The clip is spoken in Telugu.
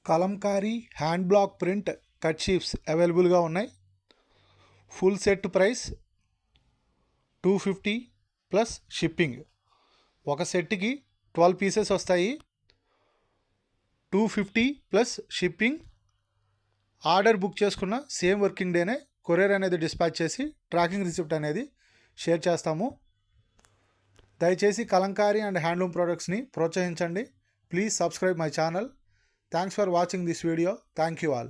Kalamkari hand black print cut sheeps అవైలబుల్గా ఉన్నాయి. Full set price 250 plus shipping. ఒక సెట్కి 12 పీసెస్ వస్తాయి. 250 ప్లస్ షిప్పింగ్. ఆర్డర్ బుక్ చేసుకున్న సేమ్ వర్కింగ్ డేనే కొరియర్ అనేది డిస్పాచ్ చేసి ట్రాకింగ్ రిసిప్ట్ అనేది షేర్ చేస్తాము. దయచేసి కలంకారీ అండ్ హ్యాండ్లూమ్ ప్రోడక్ట్స్ని ప్రోత్సహించండి. Please subscribe my channel. Thanks for watching this video. Thank you all.